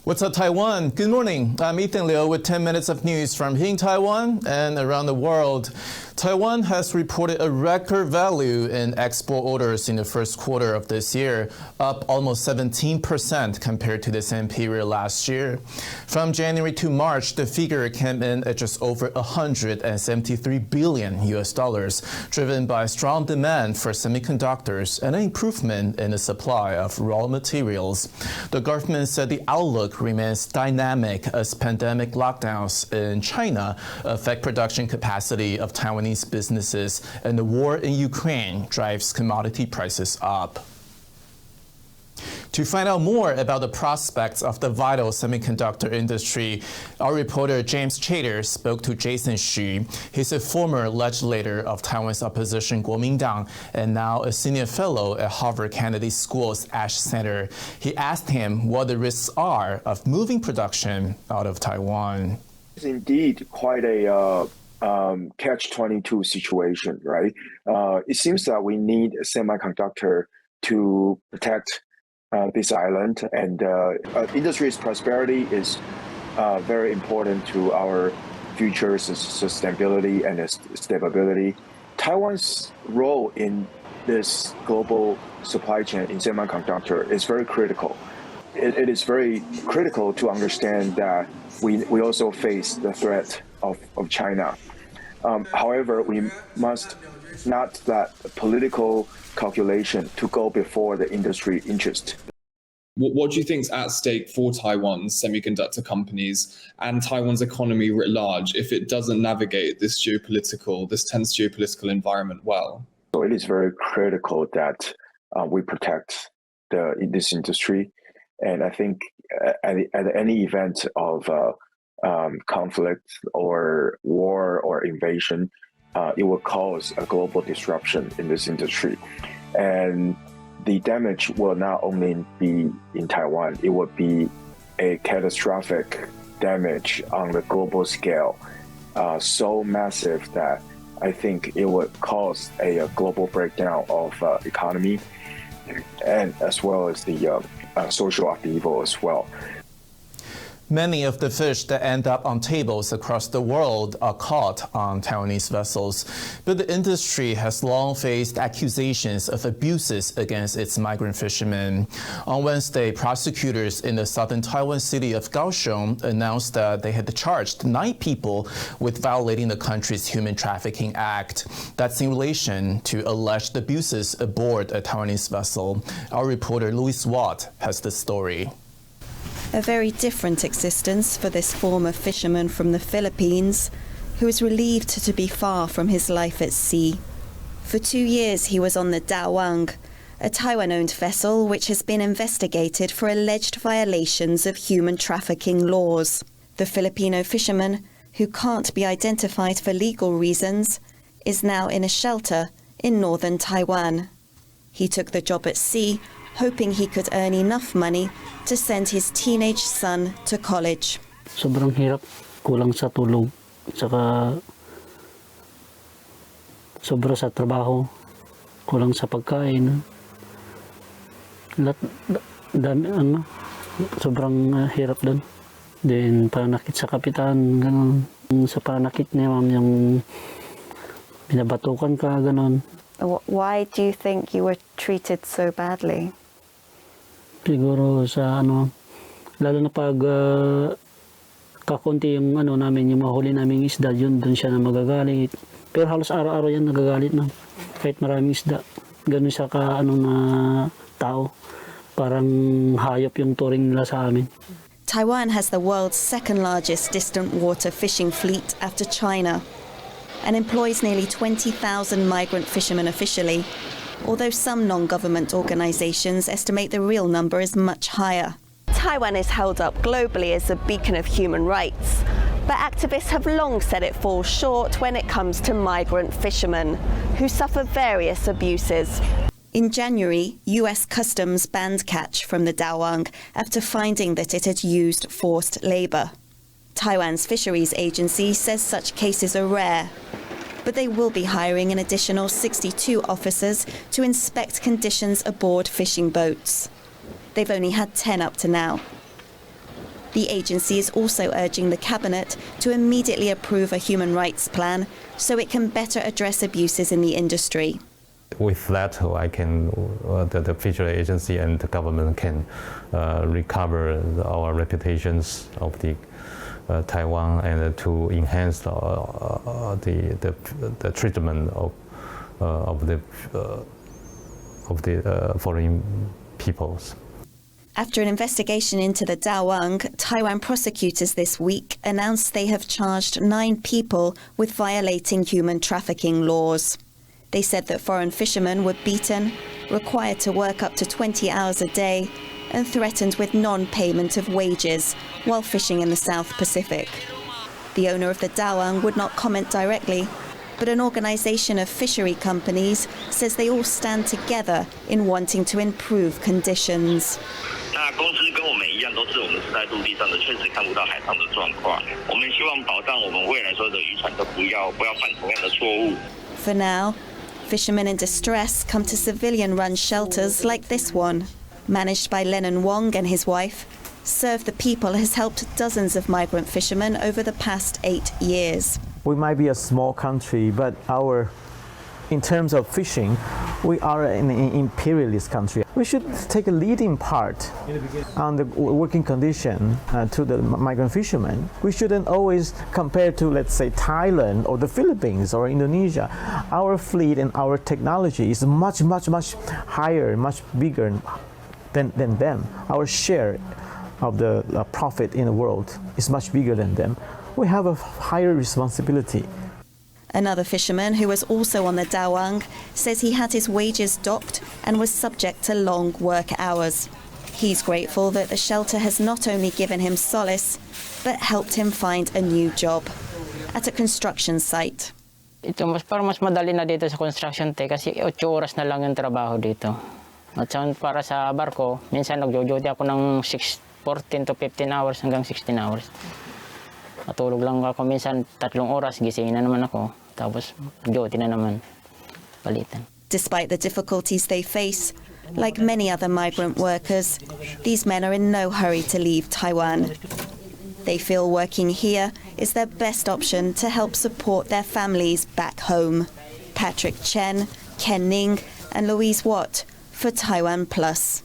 What's up, Taiwan? Good morning. I'm Ethan Liu with 10 minutes of news from here in Taiwan and around the world. Taiwan has reported a record value in export orders in the first quarter of this year, up almost 17% compared to the same period last year. From January to March, the figure came in at just over $173 billion, driven by strong demand for semiconductors and an improvement in the supply of raw materials. The government said the outlook remains dynamic as pandemic lockdowns in China affect production capacity of Taiwanese businesses, and the war in Ukraine drives commodity prices up. To find out more about the prospects of the vital semiconductor industry, our reporter James Chater spoke to Jason Xu. He's a former legislator of Taiwan's opposition Kuomintang and now a senior fellow at Harvard Kennedy School's Ash Center. He asked him what the risks are of moving production out of Taiwan. It's indeed quite a catch-22 situation, right? It seems that we need a semiconductor to protect this island, and industry's prosperity is very important to our future sustainability and stability. Taiwan's role in this global supply chain in semiconductor is very critical. It is very critical to understand that we also face the threat of China. However, we must not let political calculation to go before the industry interest. What do you think is at stake for Taiwan's semiconductor companies and Taiwan's economy writ large if it doesn't navigate this tense geopolitical environment well? So it is very critical that we protect this industry. And I think at any event of conflict or war or invasion, it will cause a global disruption in this industry. And the damage will not only be in Taiwan, it will be a catastrophic damage on the global scale, so massive that I think it would cause a global breakdown of economy and as well as the social upheaval as well. Many of the fish that end up on tables across the world are caught on Taiwanese vessels, but the industry has long faced accusations of abuses against its migrant fishermen. On Wednesday, prosecutors in the southern Taiwan city of Kaohsiung announced that they had charged 9 people with violating the country's Human Trafficking Act. That's in relation to alleged abuses aboard a Taiwanese vessel. Our reporter Louis Watt has the story. A very different existence for this former fisherman from the Philippines, who is relieved to be far from his life at sea. For 2 years he was on the Dawang, a Taiwan-owned vessel which has been investigated for alleged violations of human trafficking laws. The Filipino fisherman, who can't be identified for legal reasons, is now in a shelter in northern Taiwan. He took the job at sea, hoping he could earn enough money to send his teenage son to college. Sobrang hirap, kulang sa tulog, saka sobra sa trabaho, kulang sa pagkain. Sobrang hirap doon. Then panakit sa kapitan, ganun. Sa panakit niya, yung binabatukan ka, ganun. Why do you think you were treated so badly? Siguro sa lalo na pag kakunti yung namin, yung mahuli naming isda, doon siya na magagalit. Pero halos araw-araw yan nagagalit na. Kahit maraming isda. Ganun siya na tao. Parang hayop yung turing nila sa amin. Taiwan has the world's second largest distant water fishing fleet after China and employs nearly 20,000 migrant fishermen officially, although some non-government organizations estimate the real number is much higher. Taiwan is held up globally as a beacon of human rights, but activists have long said it falls short when it comes to migrant fishermen, who suffer various abuses. In January, US Customs banned catch from the Dawang after finding that it had used forced labor. Taiwan's fisheries agency says such cases are rare, but they will be hiring an additional 62 officers to inspect conditions aboard fishing boats. They've only had 10 up to now. The agency is also urging the cabinet to immediately approve a human rights plan so it can better address abuses in the industry. With that, the fishery agency and the government can recover our reputations of the Taiwan and to enhance the treatment of the foreign peoples. After an investigation into the Dawang, Taiwan prosecutors this week announced they have charged 9 people with violating human trafficking laws. They said that foreign fishermen were beaten, required to work up to 20 hours a day, and threatened with non-payment of wages while fishing in the South Pacific. The owner of the Dawang would not comment directly, but an organization of fishery companies says they all stand together in wanting to improve conditions. 那公司跟我们一样，都是我们是在陆地上的，确实看不到海上的状况。我们希望保障我们未来所有的渔船都不要犯同样的错误。For now, fishermen in distress come to civilian-run shelters like this one. Managed by Lennon Wong and his wife, Serve the People has helped dozens of migrant fishermen over the past 8 years. We might be a small country, but in terms of fishing, we are an imperialist country. We should take a leading part on the working condition to the migrant fishermen. We shouldn't always compare to, let's say, Thailand or the Philippines or Indonesia. Our fleet and our technology is much, much, much higher, much bigger than them. Our share of the profit in the world is much bigger than them. We have a higher responsibility. Another fisherman who was also on the Dawang says he had his wages docked and was subject to long work hours. He's grateful that the shelter has not only given him solace, but helped him find a new job at a construction site. Ito parang mas madali na dito sa construction kasi 8 oras na lang yung trabaho dito. At para sa barko, minsan nagjo-duty ako ng 14 to 15 hours hanggang 16 hours. Matulog lang ako minsan 3 oras, gising na naman ako. Tapos duty na naman, palitan. Despite the difficulties they face, like many other migrant workers, these men are in no hurry to leave Taiwan. They feel working here is their best option to help support their families back home. Patrick Chen, Ken Ning, and Louise Watt for TaiwanPlus.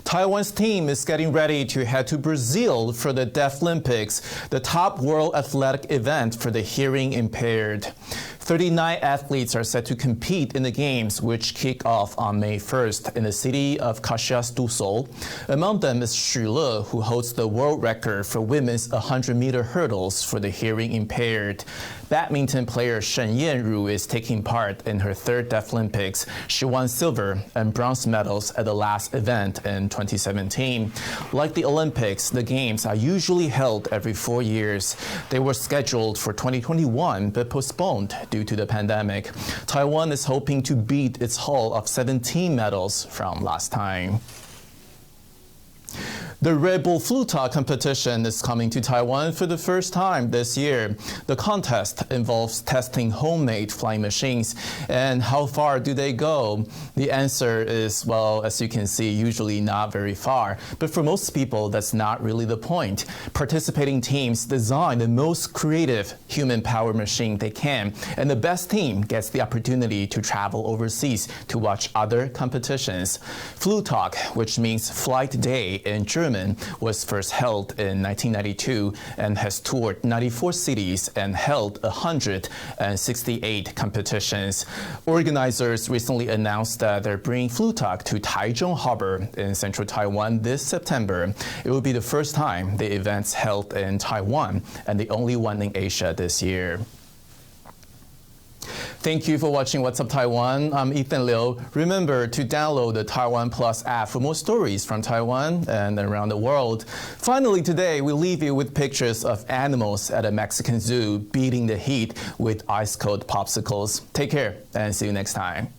Taiwan's team is getting ready to head to Brazil for the Deaflympics, the top world athletic event for the hearing impaired. 39 athletes are set to compete in the games, which kick off on May 1st in the city of Caxias do Sul. Among them is Xu Le, who holds the world record for women's 100-meter hurdles for the hearing impaired. Badminton player Shen Yanru is taking part in her 3rd Deaflympics. She won silver and bronze medals at the last event in 2017. Like the Olympics, the games are usually held every 4 years. They were scheduled for 2021 but postponed due to the pandemic. Taiwan is hoping to beat its haul of 17 medals from last time. The Red Bull Flugtag competition is coming to Taiwan for the first time this year. The contest involves testing homemade flying machines. And how far do they go? The answer is, well, as you can see, usually not very far. But for most people, that's not really the point. Participating teams design the most creative human-powered machine they can, and the best team gets the opportunity to travel overseas to watch other competitions. Flugtag, which means flight day in German, was first held in 1992 and has toured 94 cities and held 168 competitions. Organizers recently announced that they're bringing Flugtag to Taichung Harbor in central Taiwan this September. It will be the first time the event's held in Taiwan and the only one in Asia this year. Thank you for watching What's Up Taiwan. I'm Ethan Liu. Remember to download the TaiwanPlus app for more stories from Taiwan and around the world. Finally today, we leave you with pictures of animals at a Mexican zoo beating the heat with ice-cold popsicles. Take care and see you next time.